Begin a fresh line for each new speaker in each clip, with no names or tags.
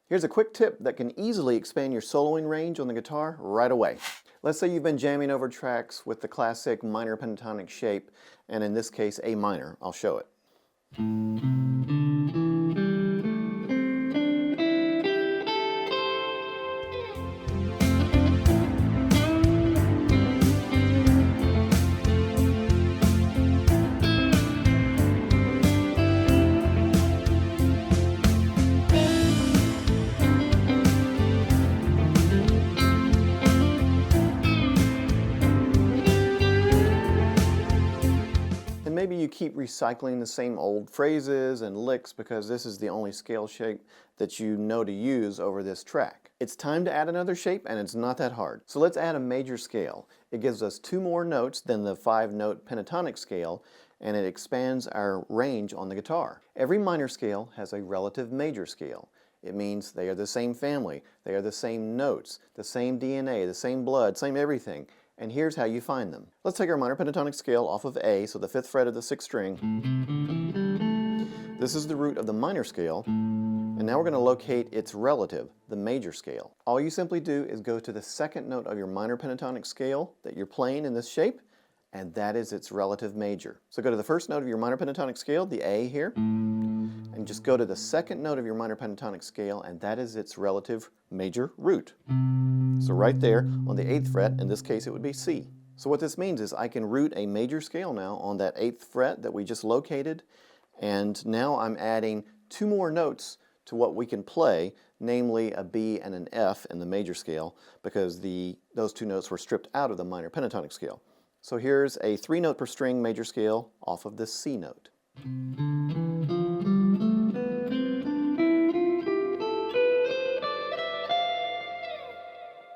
Here's a quick tip that can easily expand your soloing range on the guitar right away. Let's say you've been jamming over tracks with the classic minor pentatonic shape, and in this case A minor. I'll show it. And maybe you keep recycling the same old phrases and licks because this is the only scale shape that you know to use over this track. It's time to add another shape, and it's not that hard. So let's add a major scale. It gives us 2 more notes than the 5-note pentatonic scale, and it expands our range on the guitar. Every minor scale has a relative major scale. It means they are the same family, they are the same notes, the same DNA, the same blood, same everything. And here's how you find them. Let's take our minor pentatonic scale off of A, so the 5th fret of the 6th string. This is the root of the minor scale, and now we're going to locate its relative, the major scale. All you simply do is go to the 2nd note of your minor pentatonic scale that you're playing in this shape, and that is its relative major. So go to the 1st note of your minor pentatonic scale, the A here, and just go to the 2nd note of your minor pentatonic scale, and that is its relative major root. So right there on the 8th fret, in this case it would be C. So what this means is I can root a major scale now on that 8th fret that we just located, and now I'm adding 2 more notes to what we can play, namely a B and an F in the major scale, because those 2 notes were stripped out of the minor pentatonic scale. So here's a 3-note per string major scale off of the C note.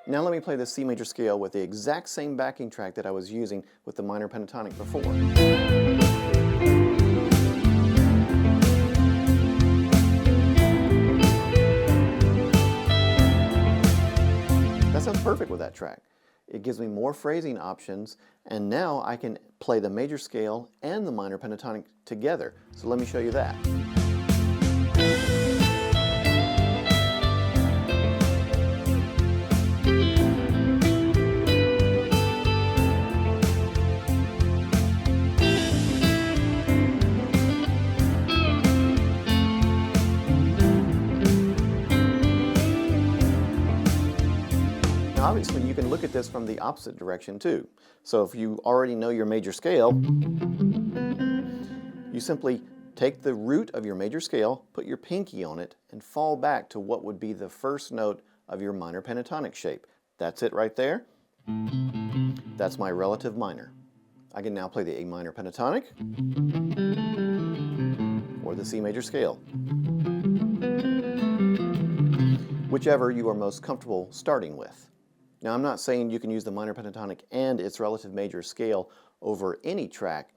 Now let me play the C major scale with the exact same backing track that I was using with the minor pentatonic before. That sounds perfect with that track. It gives me more phrasing options, and now I can play the major scale and the minor pentatonic together. So let me show you that. Obviously, you can look at this from the opposite direction too. So if you already know your major scale, you simply take the root of your major scale, put your pinky on it, and fall back to what would be the 1st note of your minor pentatonic shape. That's it right there. That's my relative minor. I can now play the A minor pentatonic or the C major scale, whichever you are most comfortable starting with. Now, I'm not saying you can use the minor pentatonic and its relative major scale over any track.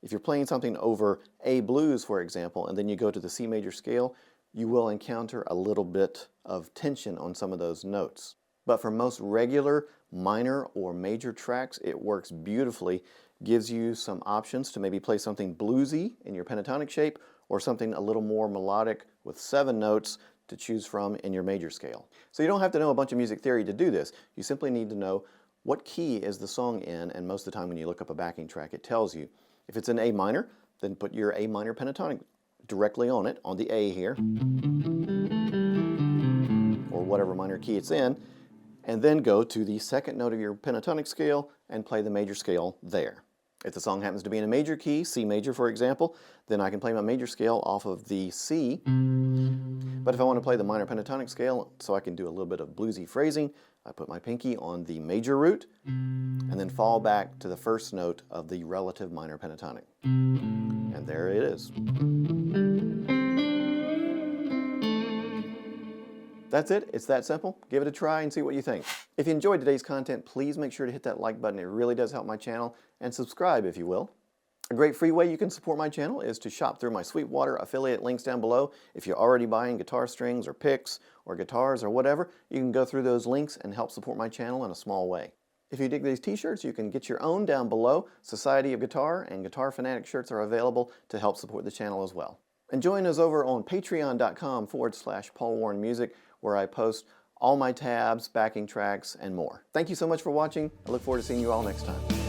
If you're playing something over A blues, for example, and then you go to the C major scale, you will encounter a little bit of tension on some of those notes. But for most regular minor or major tracks, it works beautifully, gives you some options to maybe play something bluesy in your pentatonic shape or something a little more melodic with 7 notes to choose from in your major scale. So you don't have to know a bunch of music theory to do this. You simply need to know what key is the song in, and most of the time when you look up a backing track, it tells you. If it's in A minor, then put your A minor pentatonic directly on it, on the A here, or whatever minor key it's in, and then go to the 2nd note of your pentatonic scale and play the major scale there. If the song happens to be in a major key, C major for example, then I can play my major scale off of the C. But if I want to play the minor pentatonic scale so I can do a little bit of bluesy phrasing, I put my pinky on the major root and then fall back to the 1st note of the relative minor pentatonic. And there it is. That's it. It's that simple. Give it a try and see what you think. If you enjoyed today's content, please make sure to hit that like button. It really does help my channel. And subscribe if you will. A great free way you can support my channel is to shop through my Sweetwater affiliate links down below. If you're already buying guitar strings or picks or guitars or whatever, you can go through those links and help support my channel in a small way. If you dig these t-shirts, you can get your own down below. Society of Guitar and Guitar Fanatic shirts are available to help support the channel as well. And join us over on patreon.com/Paul Warren Music, where I post all my tabs, backing tracks, and more. Thank you so much for watching. I look forward to seeing you all next time.